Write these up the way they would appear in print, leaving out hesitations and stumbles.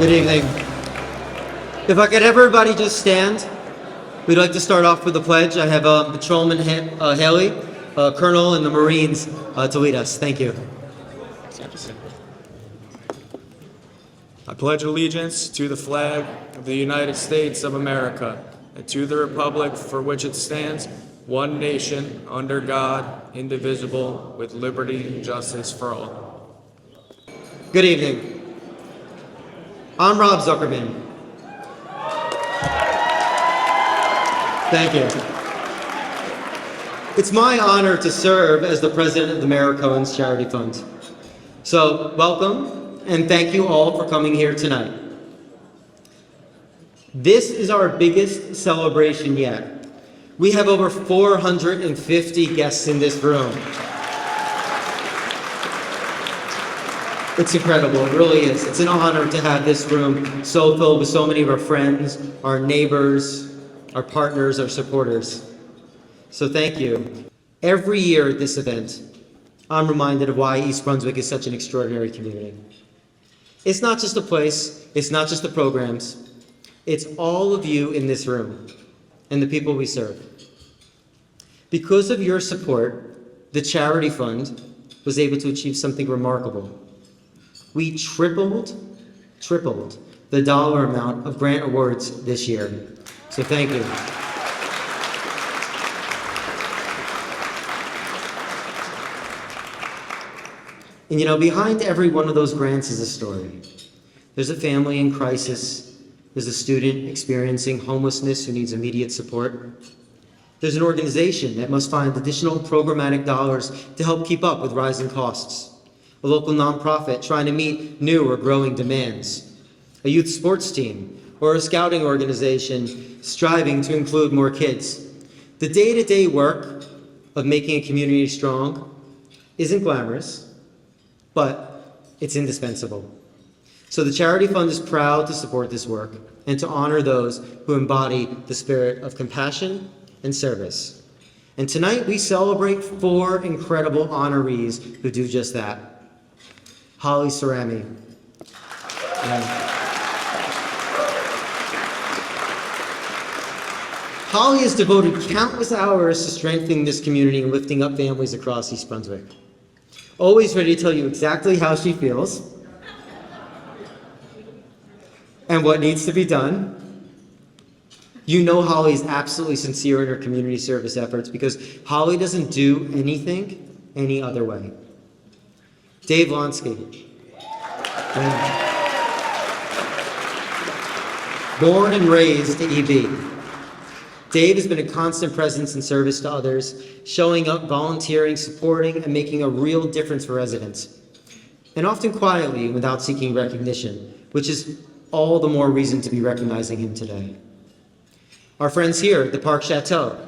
Good evening. If I could have everybody just stand, we'd like to start off with the pledge. I have Patrolman Haley, Colonel in the Marines, to lead us. Thank you. I pledge allegiance to the flag of the United States of America and to the republic for which it stands, one nation, under God, indivisible, with liberty and justice for all. Good evening. I'm Rob Zuckerman. Thank you. It's my honor to serve as the president of the Mayor Cohen's Charity Fund. So, welcome, and thank you all for coming here tonight. This is our biggest celebration yet. We have over 450 guests in this room. It's incredible, it really is. It's an honor to have this room so filled with so many of our friends, our neighbors, our partners, our supporters. So thank you. Every year at this event, I'm reminded of why East Brunswick is such an extraordinary community. It's not just a place, it's not just the programs, it's all of you in this room and the people we serve. Because of your support, the Charity Fund was able to achieve something remarkable. We tripled the dollar amount of grant awards this year. So thank you. And you know, behind every one of those grants is a story. There's a family in crisis. There's a student experiencing homelessness who needs immediate support. There's an organization that must find additional programmatic dollars to help keep up with rising costs. A local nonprofit trying to meet new or growing demands. A youth sports team or a scouting organization striving to include more kids. The day-to-day work of making a community strong isn't glamorous, but it's indispensable. So the Charity Fund is proud to support this work and to honor those who embody the spirit of compassion and service. And tonight we celebrate 4 incredible honorees who do just that. Hollie Cerame. Hollie has devoted countless hours to strengthening this community and lifting up families across East Brunswick. Always ready to tell you exactly how she feels and what needs to be done. You know Hollie is absolutely sincere in her community service efforts because Hollie doesn't do anything any other way. Dave Lonski. Born and raised at EB. Dave has been a constant presence and service to others, showing up, volunteering, supporting, and making a real difference for residents. And often quietly and without seeking recognition, which is all the more reason to be recognizing him today. Our friends here at the Park Chateau.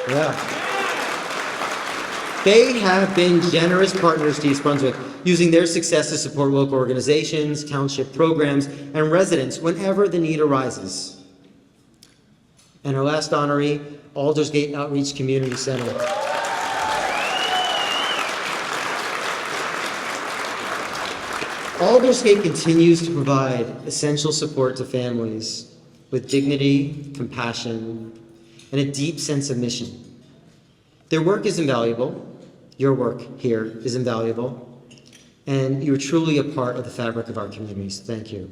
Yeah. They have been generous partners to East Brunswick, using their success to support local organizations, township programs, and residents whenever the need arises. And our last honoree, Aldersgate Outreach Community Center. Aldersgate continues to provide essential support to families with dignity, compassion, and a deep sense of mission. Their work is invaluable. Your work here is invaluable. And you're truly a part of the fabric of our communities. Thank you.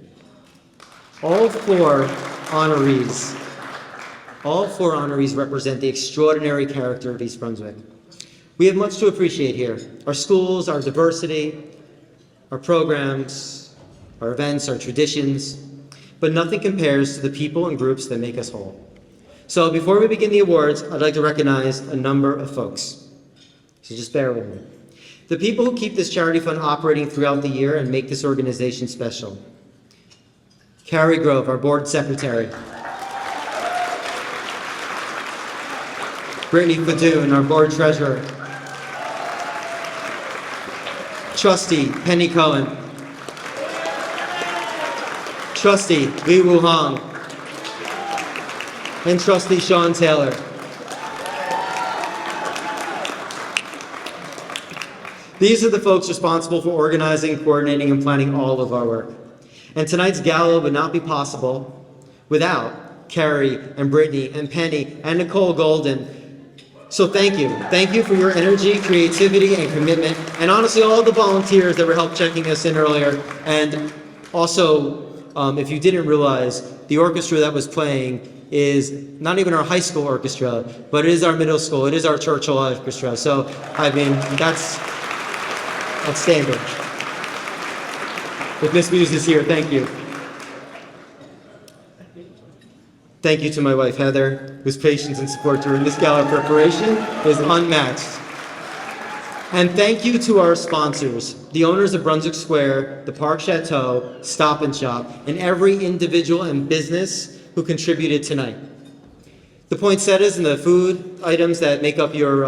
All four honorees represent the extraordinary character of East Brunswick. We have much to appreciate here. Our schools, our diversity, our programs, our events, our traditions, but nothing compares to the people and groups that make us whole. So before we begin the awards, I'd like to recognize a number of folks. So just bear with me. The people who keep this charity fund operating throughout the year and make this organization special. Carrie Grove, our board secretary. Brittany Fadoon, our board treasurer. Trustee Penny Cohen. Trustee Li Wu Hong. And Trustee Sean Taylor. These are the folks responsible for organizing, coordinating, and planning all of our work. And tonight's gala would not be possible without Carrie and Brittany and Penny and Nicole Golden. So thank you. Thank you for your energy, creativity, and commitment. And honestly, all the volunteers that were help checking us in earlier. And also, if you didn't realize, the orchestra that was playing is not even our high school orchestra, but it is our middle school. It is our Churchill orchestra. So, I mean, that's outstanding. If Miss Muse is here, thank you. Thank you to my wife, Heather, whose patience and support during this gala preparation is unmatched. And thank you to our sponsors, the owners of Brunswick Square, the Park Chateau, Stop and Shop, and every individual and business who contributed tonight. The poinsettias and the food items that make up your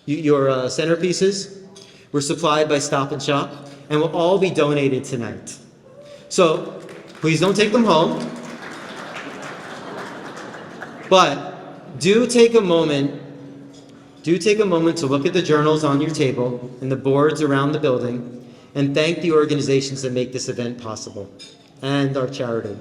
centerpieces were supplied by Stop and Shop and will all be donated tonight. So please don't take them home. But do take a moment to look at the journals on your table and the boards around the building and thank the organizations that make this event possible and our charity.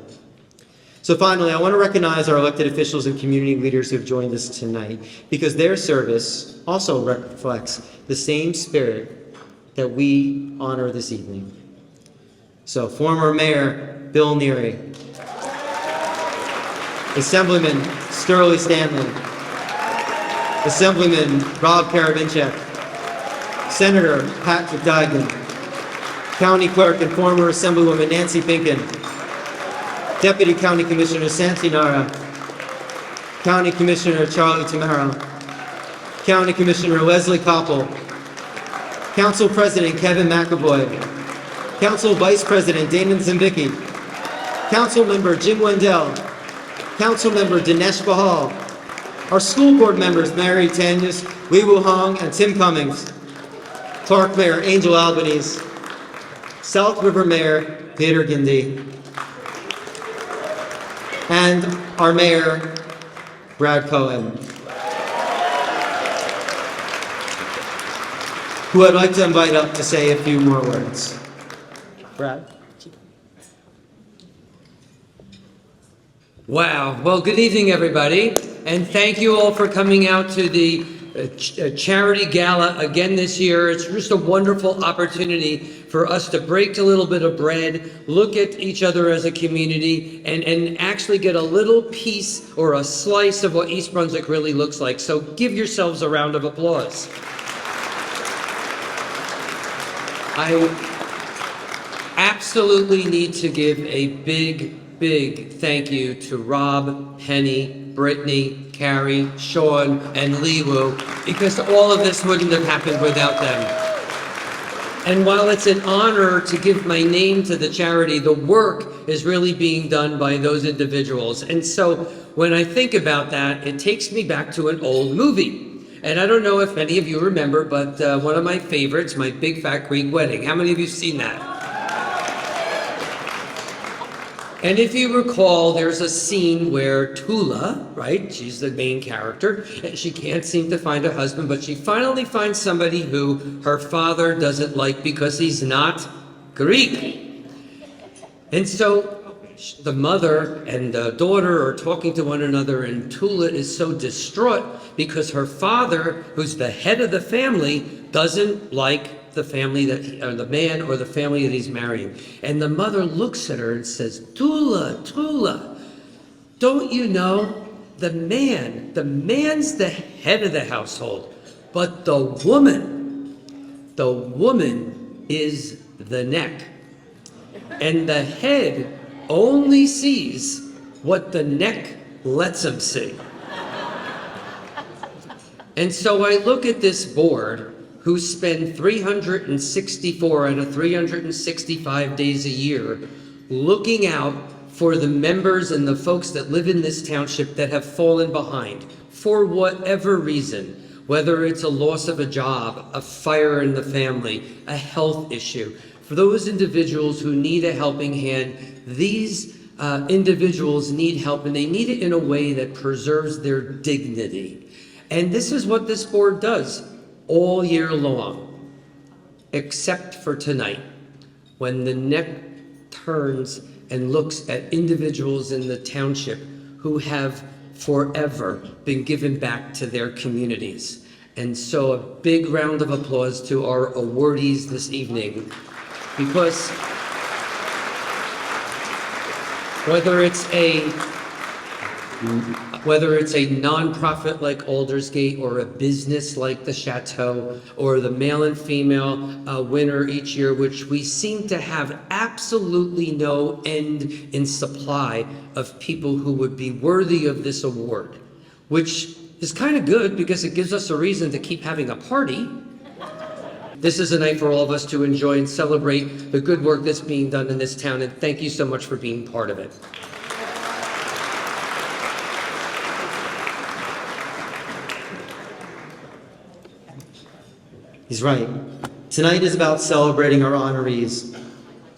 So finally, I want to recognize our elected officials and community leaders who have joined us tonight because their service also reflects the same spirit that we honor this evening. So former Mayor Bill Neary, Assemblyman Sterling Stanley, Assemblyman Rob Karavinchek, Senator Patrick Duigan, County Clerk and former Assemblywoman Nancy Finken, Deputy County Commissioner Santi Nara, County Commissioner Charlie Tamaro, County Commissioner Leslie Koppel, Council President Kevin McAvoy, Council Vice President Damon Zimbicki, Council Member Jim Wendell, Council Member Dinesh Bahal, our school board members Mary Tanyas, Lee Woo Hong, and Tim Cummings, Clark Mayor Angel Albanese, South River Mayor Peter Gindi, and our Mayor Brad Cohen, who I'd like to invite up to say a few more words. Brad? Wow. Well, good evening, everybody. And thank you all for coming out to the charity gala again this year. It's just a wonderful opportunity for us to break a little bit of bread, look at each other as a community, and actually get a little piece or a slice of what East Brunswick really looks like. So give yourselves a round of applause. I absolutely need to give a big thank you to Rob, Penny, Brittany, Carrie, Sean, and Lee Woo, because all of this wouldn't have happened without them. And while it's an honor to give my name to the charity, the work is really being done by those individuals. And so when I think about that, it takes me back to an old movie. And I don't know if many of you remember, but one of my favorites, My Big Fat Greek Wedding. How many of you have seen that? And if you recall, there's a scene where Tula, right, she's the main character, and she can't seem to find a husband, but she finally finds somebody who her father doesn't like because he's not Greek. And so the mother and the daughter are talking to one another, and Tula is so distraught because her father, who's the head of the family, doesn't like the family or the man or the family that he's marrying. And the mother looks at her and says, Tula, don't you know the man's the head of the household, but the woman is the neck. And the head only sees what the neck lets him see. And so I look at this board who spend 364 out of 365 days a year looking out for the members and the folks that live in this township that have fallen behind for whatever reason, whether it's a loss of a job, a fire in the family, a health issue. For those individuals who need a helping hand, these individuals need help, and they need it in a way that preserves their dignity. And this is what this board does all year long, except for tonight, when the neck turns and looks at individuals in the township who have forever been given back to their communities. And so a big round of applause to our awardees this evening, because whether it's a nonprofit like Aldersgate, or a business like the Chateau, or the male and female winner each year, which we seem to have absolutely no end in supply of people who would be worthy of this award, which is kind of good because it gives us a reason to keep having a party. This is a night for all of us to enjoy and celebrate the good work that's being done in this town, and thank you so much for being part of it. He's right. Tonight is about celebrating our honorees,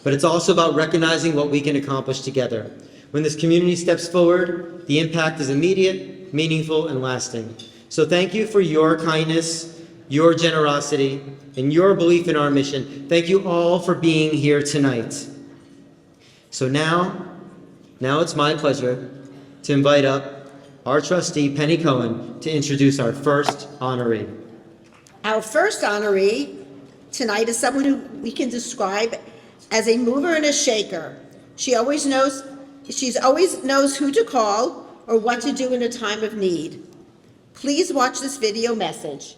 but it's also about recognizing what we can accomplish together. When this community steps forward, the impact is immediate, meaningful, and lasting. So thank you for your kindness, your generosity, and your belief in our mission. Thank you all for being here tonight. So now it's my pleasure to invite up our trustee, Penny Cohen, to introduce our first honoree. Our first honoree tonight is someone who we can describe as a mover and a shaker. She always knows who to call or what to do in a time of need. Please watch this video message.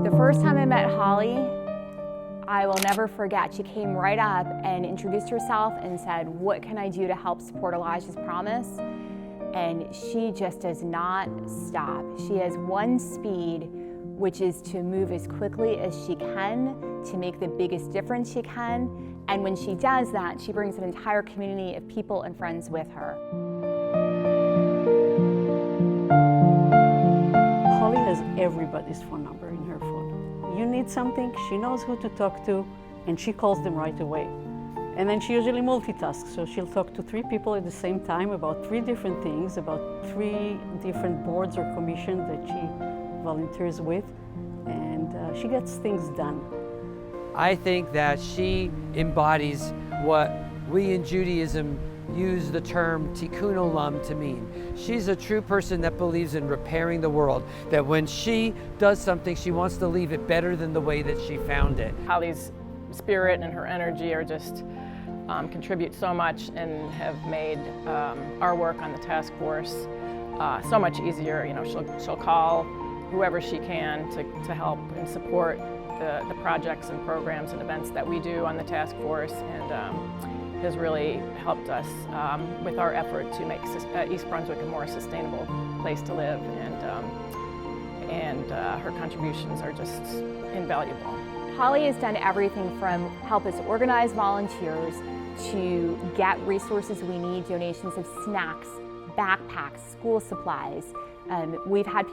The first time I met Hollie, I will never forget. She came right up and introduced herself and said, "What can I do to help support Elijah's Promise?" And she just does not stop. She has one speed, which is to move as quickly as she can to make the biggest difference she can. And when she does that, she brings an entire community of people and friends with her. Hollie has everybody's phone number in her phone. You need something, she knows who to talk to, and she calls them right away. And then she usually multitasks, so she'll talk to 3 people at the same time about 3 different things, about 3 different boards or commissions that she volunteers with, and she gets things done. I think that she embodies what we in Judaism use the term tikkun olam to mean. She's a true person that believes in repairing the world, that when she does something, she wants to leave it better than the way that she found it. Hallie's spirit and her energy are just contribute so much and have made our work on the task force so much easier. You know, she'll call whoever she can to help and support the projects and programs and events that we do on the task force, and has really helped us with our effort to make East Brunswick a more sustainable place to live, and her contributions are just invaluable. Hollie has done everything from help us organize volunteers to get resources we need, donations of snacks, backpacks, school supplies. We've had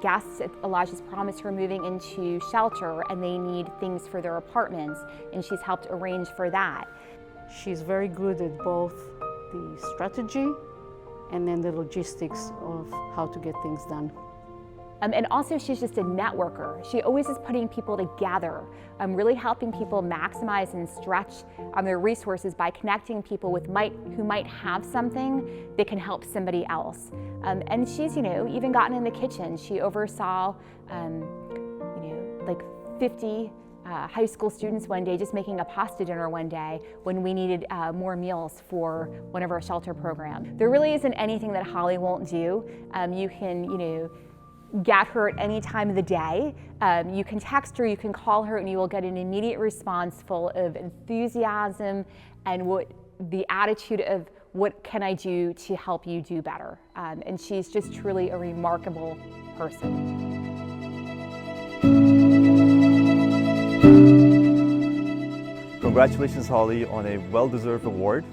guests at Elijah's Promise who are moving into shelter and they need things for their apartments, and she's helped arrange for that. She's very good at both the strategy and then the logistics of how to get things done. And also she's just a networker. She always is putting people together, really helping people maximize and stretch their resources by connecting people with who might have something that can help somebody else. And she's, even gotten in the kitchen. She oversaw, like 50 high school students one day just making a pasta dinner one day when we needed more meals for one of our shelter programs. There really isn't anything that Hollie won't do. You can, get her at any time of the day. You can text her, you can call her, and you will get an immediate response full of enthusiasm and the attitude of what can I do to help you do better. And she's just truly a remarkable person. Congratulations, Hollie, on a well-deserved award.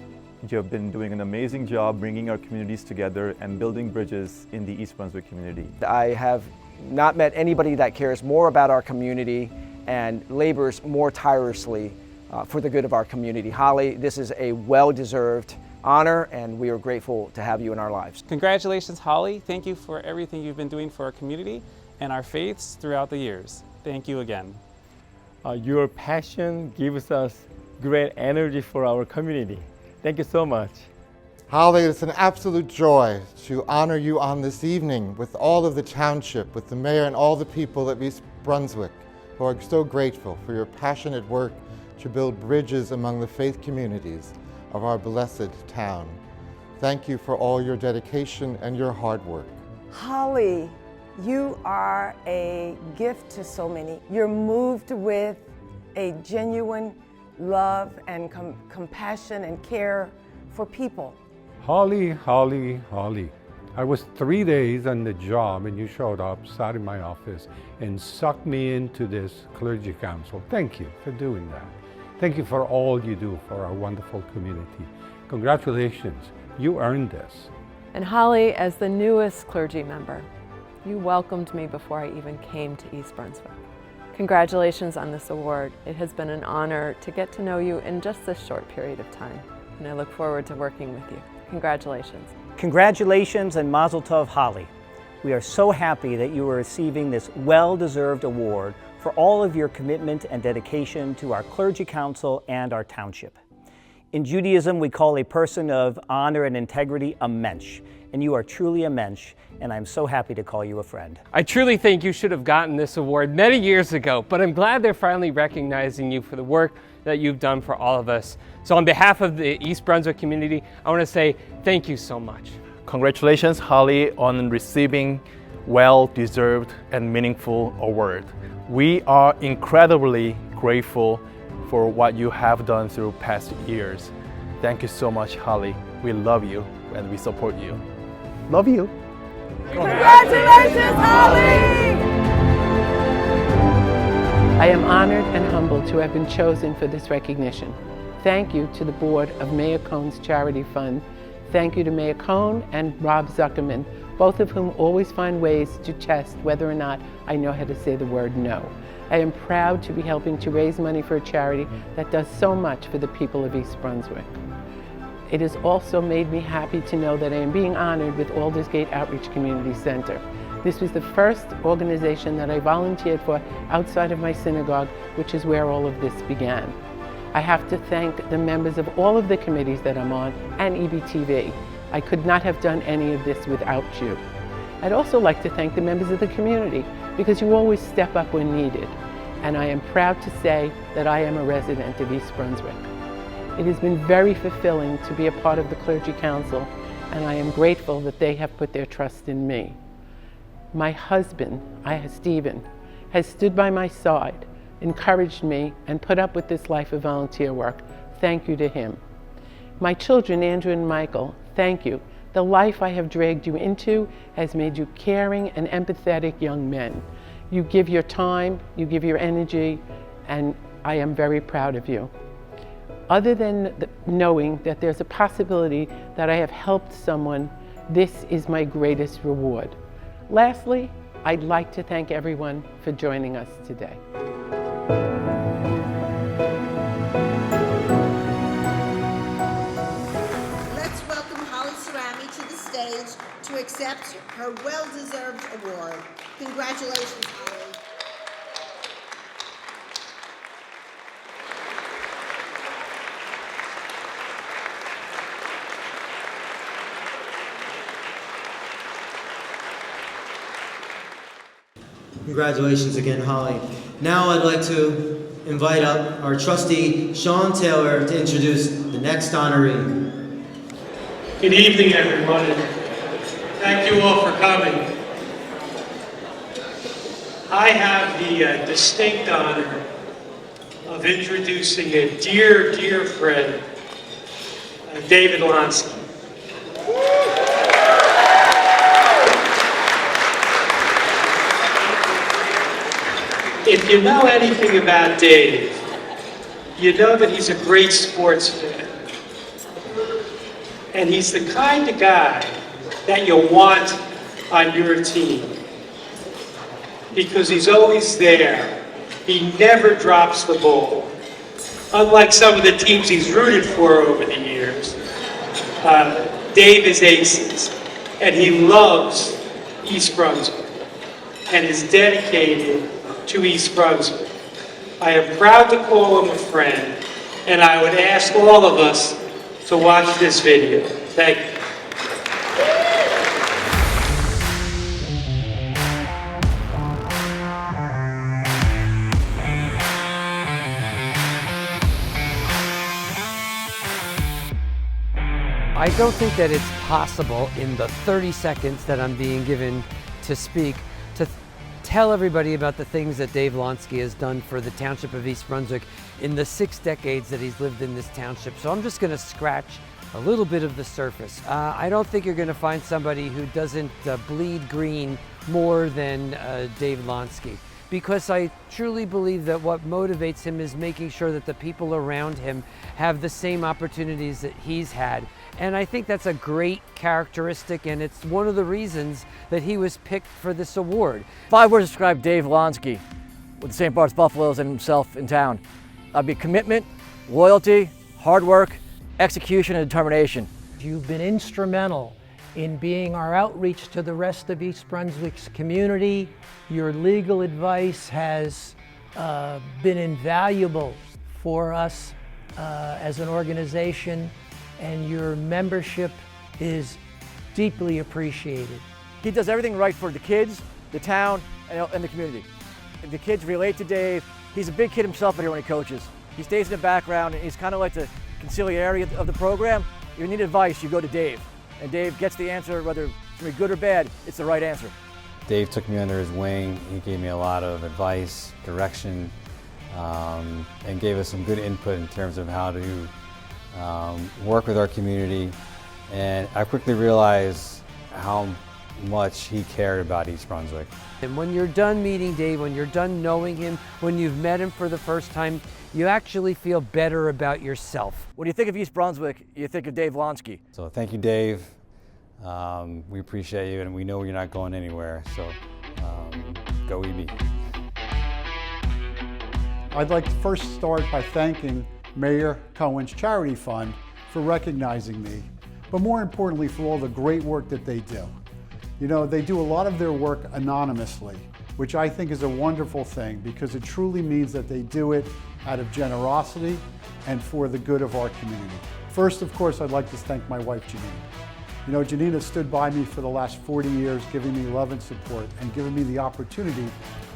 You have been doing an amazing job bringing our communities together and building bridges in the East Brunswick community. I have not met anybody that cares more about our community and labors more tirelessly for the good of our community. Hollie, this is a well-deserved honor, and we are grateful to have you in our lives. Congratulations, Hollie. Thank you for everything you've been doing for our community, and our faiths throughout the years. Thank you again. Your passion gives us great energy for our community. Thank you so much. Hollie, it's an absolute joy to honor you on this evening with all of the township, with the mayor and all the people of East Brunswick who are so grateful for your passionate work to build bridges among the faith communities of our blessed town. Thank you for all your dedication and your hard work. Hollie, you are a gift to so many. You're moved with a genuine love and compassion and care for people. Hollie, Hollie, Hollie. I was 3 days on the job and you showed up, sat in my office, and sucked me into this clergy council. Thank you for doing that. Thank you for all you do for our wonderful community. Congratulations, you earned this. And Hollie, as the newest clergy member, you welcomed me before I even came to East Brunswick. Congratulations on this award. It has been an honor to get to know you in just this short period of time, and I look forward to working with you. Congratulations. Congratulations and Mazel Tov, Hollie. We are so happy that you are receiving this well-deserved award for all of your commitment and dedication to our clergy council and our township. In Judaism, we call a person of honor and integrity a mensch, and you are truly a mensch, and I'm so happy to call you a friend. I truly think you should have gotten this award many years ago, but I'm glad they're finally recognizing you for the work that you've done for all of us. So on behalf of the East Brunswick community, I want to say thank you so much. Congratulations, Hollie, on receiving well-deserved and meaningful award. We are incredibly grateful for what you have done through past years. Thank you so much, Hollie. We love you and we support you. Love you. Congratulations, Hollie! I am honored and humbled to have been chosen for this recognition. Thank you to the board of Mayor Cohen's Charity Fund. Thank you to Mayor Cohen and Rob Zuckerman, both of whom always find ways to test whether or not I know how to say the word no. I am proud to be helping to raise money for a charity that does so much for the people of East Brunswick. It has also made me happy to know that I am being honored with Aldersgate Outreach Community Center. This was the first organization that I volunteered for outside of my synagogue, which is where all of this began. I have to thank the members of all of the committees that I'm on and EBTV. I could not have done any of this without you. I'd also like to thank the members of the community because you always step up when needed. And I am proud to say that I am a resident of East Brunswick. It has been very fulfilling to be a part of the Clergy Council, and I am grateful that they have put their trust in me. My husband, Stephen, has stood by my side, encouraged me, and put up with this life of volunteer work. Thank you to him. My children, Andrew and Michael, thank you. The life I have dragged you into has made you caring and empathetic young men. You give your time, you give your energy, and I am very proud of you. Other than knowing that there's a possibility that I have helped someone, this is my greatest reward. Lastly, I'd like to thank everyone for joining us today. Let's welcome Hollie Cerame to the stage to accept her well-deserved award. Congratulations, Hollie. Congratulations again, Hollie. Now I'd like to invite up our trustee, Sean Taylor, to introduce the next honoree. Good evening, everyone, and thank you all for coming. I have the distinct honor of introducing a dear, dear friend, David Lonski. If you know anything about Dave, you know that he's a great sportsman. And he's the kind of guy that you want on your team. Because he's always there. He never drops the ball. Unlike some of the teams he's rooted for over the years, Dave is aces. And he loves East Brunswick. and is dedicated to East Brunswick. I am proud to call him a friend, and I would ask all of us to watch this video. Thank you. I don't think that it's possible in the 30 seconds that I'm being given to speak to tell everybody about the things that Dave Lonski has done for the Township of East Brunswick in the 6 decades that he's lived in this township. So I'm just going to scratch a little bit of the surface. I don't think you're going to find somebody who doesn't bleed green more than Dave Lonski, because I truly believe that what motivates him is making sure that the people around him have the same opportunities that he's had. And I think that's a great characteristic, and it's one of the reasons that he was picked for this award. If I were to describe Dave Lonski with the St. Bart's Buffaloes and himself in town, I'd be commitment, loyalty, hard work, execution, and determination. You've been instrumental in being our outreach to the rest of East Brunswick's community. Your legal advice has been invaluable for us as an organization, and your membership is deeply appreciated. He does everything right for the kids, the town, and the community. The kids relate to Dave. He's a big kid himself here when he coaches. He stays in the background, and he's kind of like the conciliary of the program. If you need advice, you go to Dave. And Dave gets the answer, whether it's gonna be good or bad, it's the right answer. Dave took me under his wing. He gave me a lot of advice, direction, and gave us some good input in terms of how to work with our community. And I quickly realized how much he cared about East Brunswick. And when you're done meeting Dave, when you're done knowing him, when you've met him for the first time, you actually feel better about yourself. When you think of East Brunswick, you think of Dave Lonski. So thank you, Dave. We appreciate you, and we know you're not going anywhere, so go EB. I'd like to first start by thanking Mayor Cohen's Charity Fund for recognizing me, but more importantly for all the great work that they do. You know, they do a lot of their work anonymously, which I think is a wonderful thing because it truly means that they do it out of generosity and for the good of our community. First, of course, I'd like to thank my wife, Janine. You know, Janine has stood by me for the last 40 years, giving me love and support and giving me the opportunity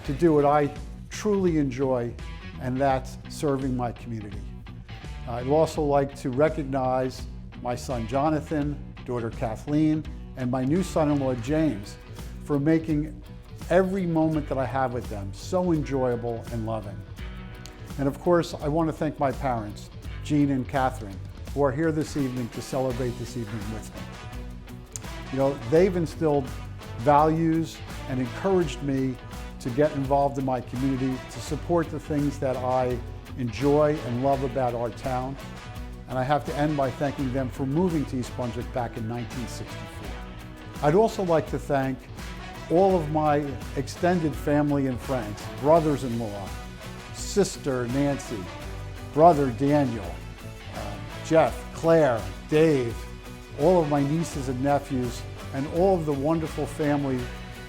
to do what I truly enjoy, and that's serving my community. I'd also like to recognize my son Jonathan, daughter Kathleen, and my new son-in-law James for making every moment that I have with them so enjoyable and loving. And of course, I want to thank my parents, Jean and Catherine, who are here this evening to celebrate this evening with me. You know, they've instilled values and encouraged me to get involved in my community, to support the things that I enjoy and love about our town. And I have to end by thanking them for moving to East Brunswick back in 1964. I'd also like to thank all of my extended family and friends, brothers-in-law, sister Nancy, brother Daniel, Jeff, Claire, Dave, all of my nieces and nephews, and all of the wonderful family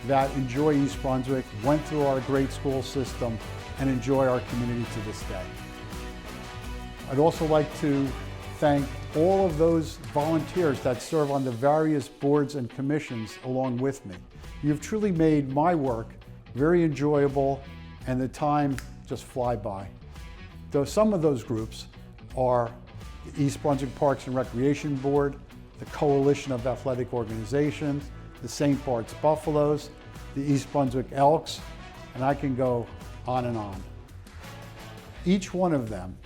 that enjoy East Brunswick, went through our great school system, and enjoy our community to this day. I'd also like to thank all of those volunteers that serve on the various boards and commissions along with me. You've truly made my work very enjoyable and the time just fly by. Though some of those groups are the East Brunswick Parks and Recreation Board, the Coalition of Athletic Organizations, the St. Bart's Buffaloes, the East Brunswick Elks, and I can go on and on. Each one of them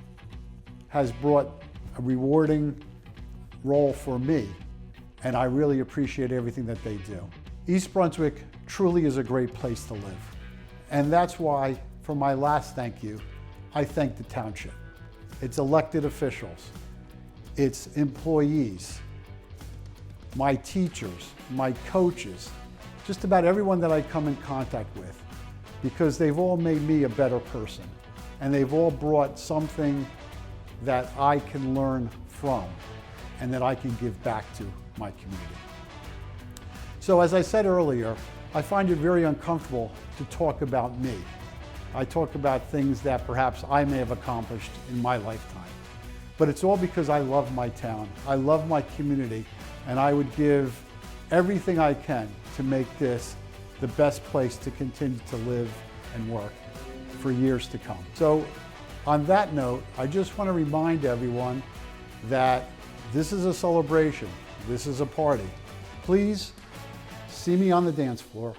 has brought a rewarding role for me, and I really appreciate everything that they do. East Brunswick truly is a great place to live, and that's why, for my last thank you, I thank the township, its elected officials, its employees, my teachers, my coaches, just about everyone that I come in contact with, because they've all made me a better person, and they've all brought something that I can learn from and that I can give back to my community. So as I said earlier, I find it very uncomfortable to talk about me. I talk about things that perhaps I may have accomplished in my lifetime. But it's all because I love my town, I love my community, and I would give everything I can to make this the best place to continue to live and work for years to come. So on that note, I just want to remind everyone that this is a celebration, this is a party. Please see me on the dance floor.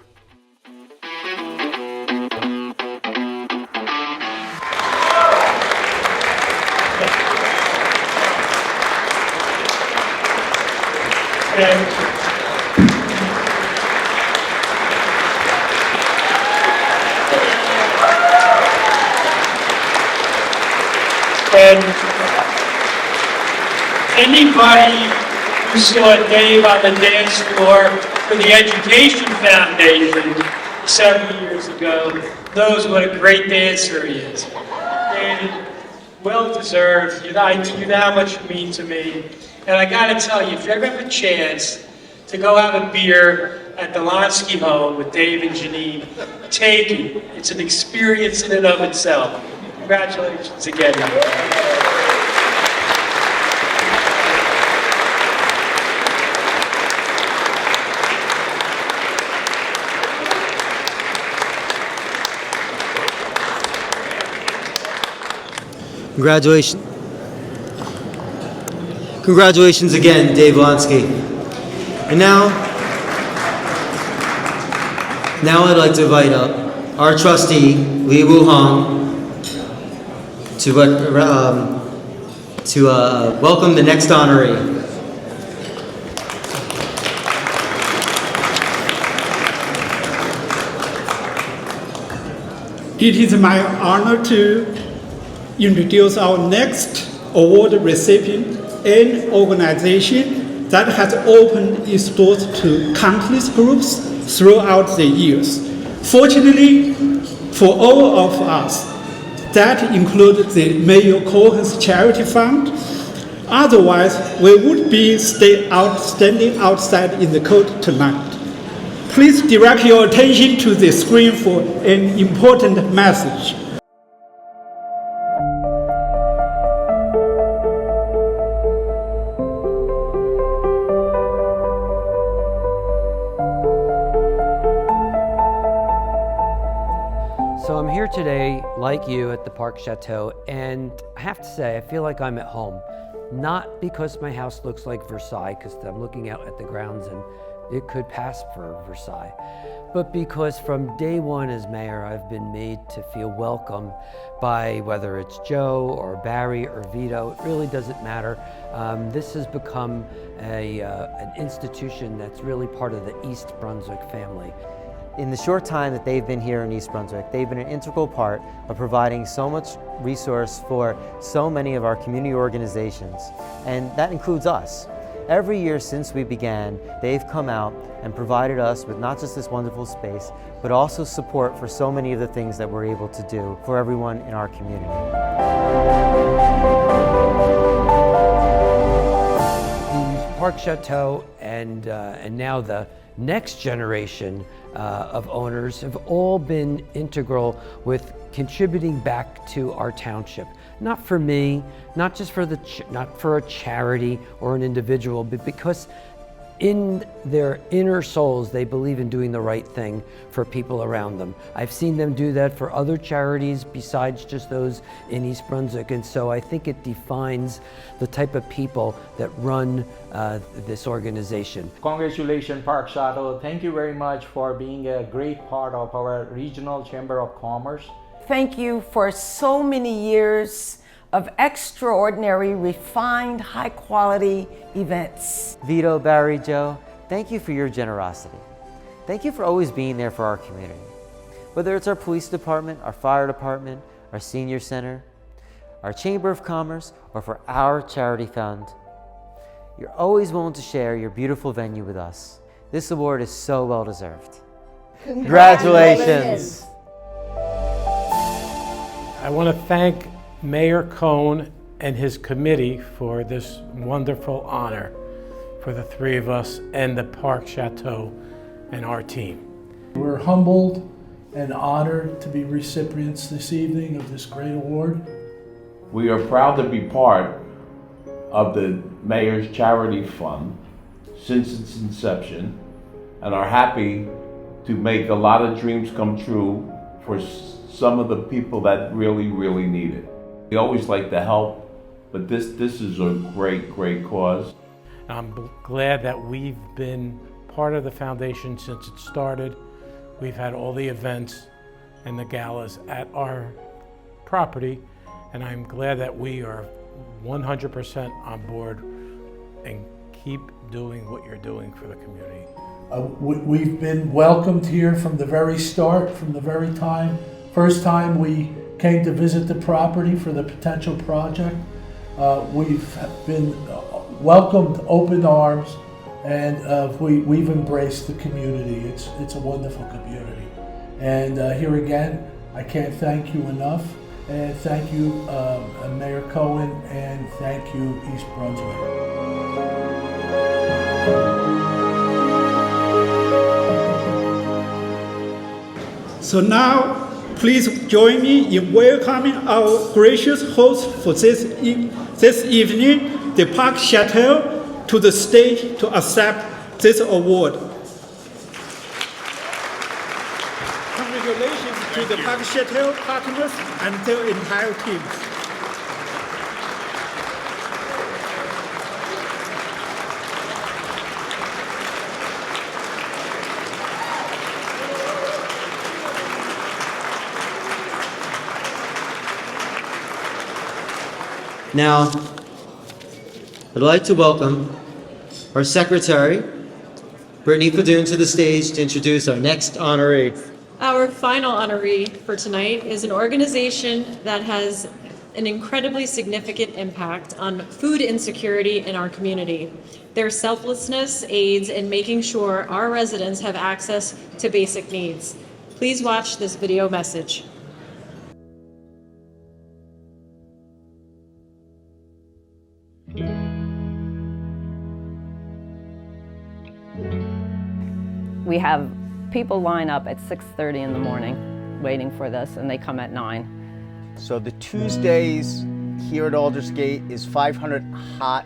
And anybody who saw Dave on the dance floor for the Education Foundation 7 years ago knows what a great dancer he is. And well deserved. You know how much you mean to me. And I gotta tell you, if you ever have a chance to go have a beer at the Lonski home with Dave and Janine, take it. It's an experience in and of itself. Congratulations again. Congratulations. Congratulations again, Dave Lonski. And now I'd like to invite up our trustee, Lee Woo Hong, to welcome the next honoree. It is my honor to introduce our next award recipient, an organization that has opened its doors to countless groups throughout the years. Fortunately for all of us, that includes the Mayor Cohen's Charity Fund. Otherwise, we would be standing outside in the cold tonight. Please direct your attention to the screen for an important message. So I'm here today, like you, at the Park Chateau, and I have to say, I feel like I'm at home. Not because my house looks like Versailles, because I'm looking out at the grounds and it could pass for Versailles, but because from day one as mayor, I've been made to feel welcome by whether it's Joe or Barry or Vito. It really doesn't matter. This has become an institution that's really part of the East Brunswick family. In the short time that they've been here in East Brunswick, they've been an integral part of providing so much resource for so many of our community organizations, and that includes us. Every year since we began, they've come out and provided us with not just this wonderful space, but also support for so many of the things that we're able to do for everyone in our community. The Park Chateau and now the next generation of owners have all been integral with contributing back to our township. Not for me, not just for not for a charity or an individual, but because in their inner souls they believe in doing the right thing for people around them. I've seen them do that for other charities besides just those in East Brunswick, and so I think it defines the type of people that run this organization. Congratulations, Park Chateau. Thank you very much for being a great part of our Regional Chamber of Commerce. Thank you for so many years of extraordinary, refined, high-quality events. Vito, Barry, Joe, thank you for your generosity. Thank you for always being there for our community. Whether it's our police department, our fire department, our senior center, our Chamber of Commerce, or for our charity fund, you're always willing to share your beautiful venue with us. This award is so well deserved. Congratulations. I want to thank Mayor Cohen and his committee for this wonderful honor for the three of us and the Park Chateau and our team. We're humbled and honored to be recipients this evening of this great award. We are proud to be part of the Mayor's Charity Fund since its inception and are happy to make a lot of dreams come true for some of the people that really, really need it. We always like to help, but this is a great, great cause. I'm glad that we've been part of the foundation since it started. We've had all the events and the galas at our property, and I'm glad that we are 100% on board and keep doing what you're doing for the community. We've been welcomed here from the very start, from the very first time we came to visit the property for the potential project. We've been welcomed open arms, and we've embraced the community. It's a wonderful community. And here again, I can't thank you enough. And thank you, Mayor Cohen, and thank you, East Brunswick. So now, please join me in welcoming our gracious host for this evening, the Park Chateau, to the stage to accept this award. Congratulations to the Park Chateau partners and their entire team. Now, I'd like to welcome our secretary, Brittany Fadoon, to the stage to introduce our next honoree. Our final honoree for tonight is an organization that has an incredibly significant impact on food insecurity in our community. Their selflessness aids in making sure our residents have access to basic needs. Please watch this video message. We have people line up at 6:30 in the morning waiting for this, and they come at 9. So the Tuesdays here at Aldersgate is 500 hot,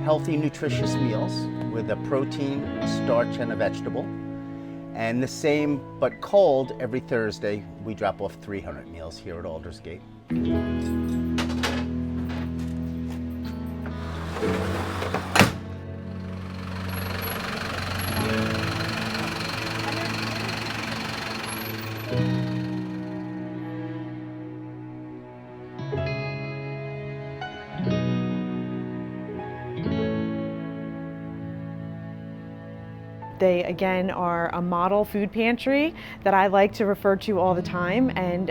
healthy, nutritious meals with a protein, a starch, and a vegetable. And the same, but cold, every Thursday, we drop off 300 meals here at Aldersgate. They, again, are a model food pantry that I like to refer to all the time, and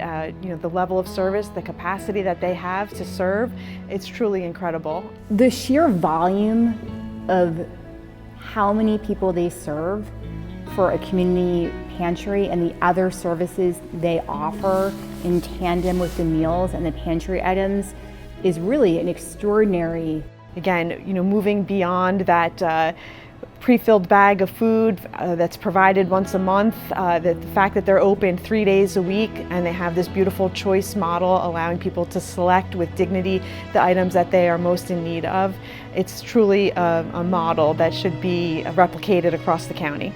the level of service, the capacity that they have to serve, it's truly incredible. The sheer volume of how many people they serve for a community pantry and the other services they offer in tandem with the meals and the pantry items is really an extraordinary. Again, moving beyond that pre-filled bag of food that's provided once a month, the fact that they're open 3 days a week and they have this beautiful choice model allowing people to select with dignity the items that they are most in need of. It's truly a model that should be replicated across the county.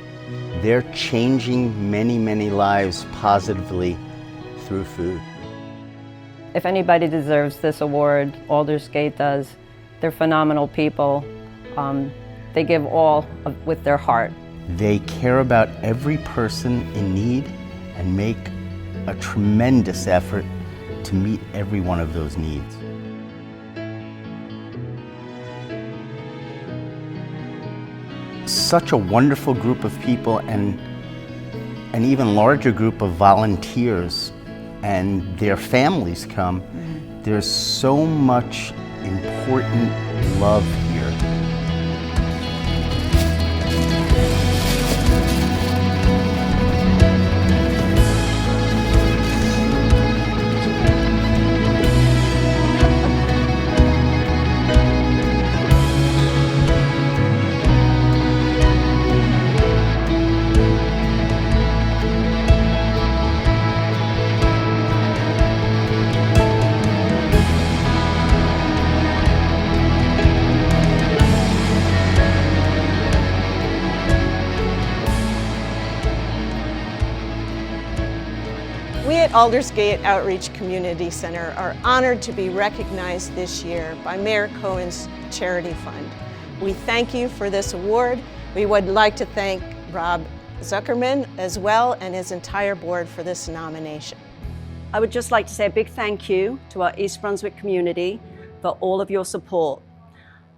They're changing many, many lives positively through food. If anybody deserves this award, Aldersgate does. They're phenomenal people. They give all with their heart. They care about every person in need and make a tremendous effort to meet every one of those needs. Such a wonderful group of people and an even larger group of volunteers, and their families come. There's so much important love here. at Aldersgate Outreach Community Center are honored to be recognized this year by Mayor Cohen's Charity Fund. We thank you for this award. We would like to thank Rob Zuckerman as well and his entire board for this nomination. I would just like to say a big thank you to our East Brunswick community for all of your support.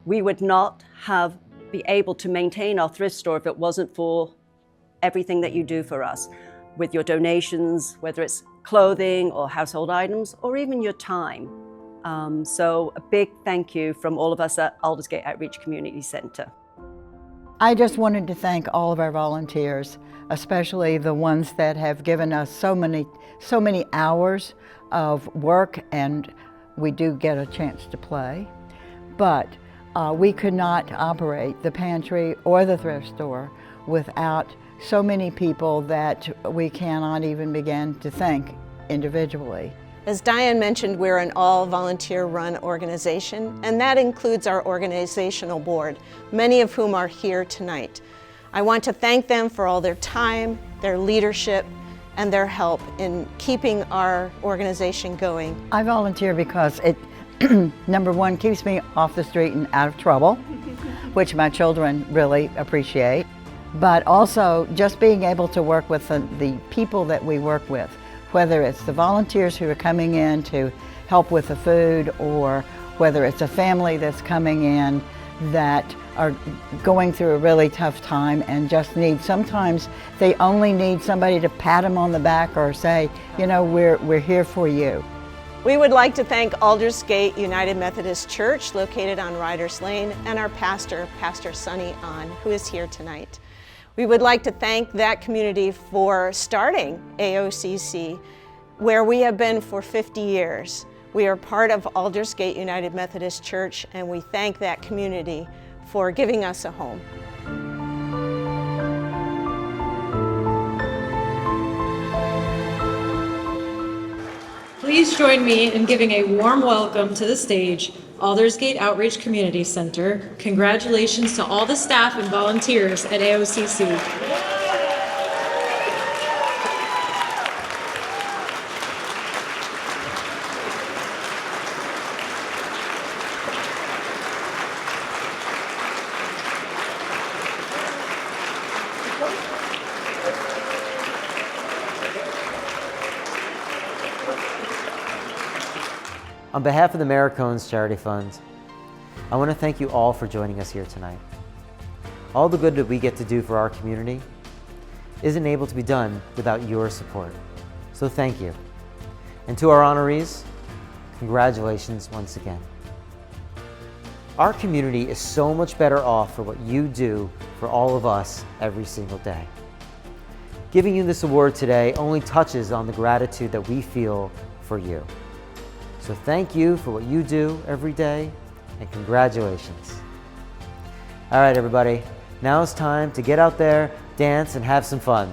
We would not have been able to maintain our thrift store if it wasn't for everything that you do for us, with your donations, whether it's clothing or household items, or even your time. So a big thank you from all of us at Aldersgate Outreach Community Center. I just wanted to thank all of our volunteers, especially the ones that have given us so many hours of work, and we do get a chance to play. But we could not operate the pantry or the thrift store without so many people that we cannot even begin to thank individually. As Diane mentioned, we're an all-volunteer-run organization, and that includes our organizational board, many of whom are here tonight. I want to thank them for all their time, their leadership, and their help in keeping our organization going. I volunteer because it, number one, keeps me off the street and out of trouble, which my children really appreciate. But also just being able to work with the people that we work with, whether it's the volunteers who are coming in to help with the food, or whether it's a family that's coming in that are going through a really tough time and just sometimes they only need somebody to pat them on the back or say, you know, we're here for you. We would like to thank Aldersgate United Methodist Church, located on Riders Lane, and our pastor, Pastor Sonny Ahn, who is here tonight. We would like to thank that community for starting AOCC, where we have been for 50 years. We are part of Aldersgate United Methodist Church, and we thank that community for giving us a home. Please join me in giving a warm welcome to the stage, Aldersgate Outreach Community Center. Congratulations to all the staff and volunteers at AOCC. On behalf of the Mayor Cohen's Charity Fund, I want to thank you all for joining us here tonight. All the good that we get to do for our community isn't able to be done without your support. So thank you. And to our honorees, congratulations once again. Our community is so much better off for what you do for all of us every single day. Giving you this award today only touches on the gratitude that we feel for you. So thank you for what you do every day, and congratulations. All right, everybody, now it's time to get out there, dance, and have some fun.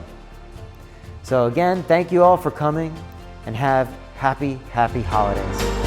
So again, thank you all for coming, and have happy holidays.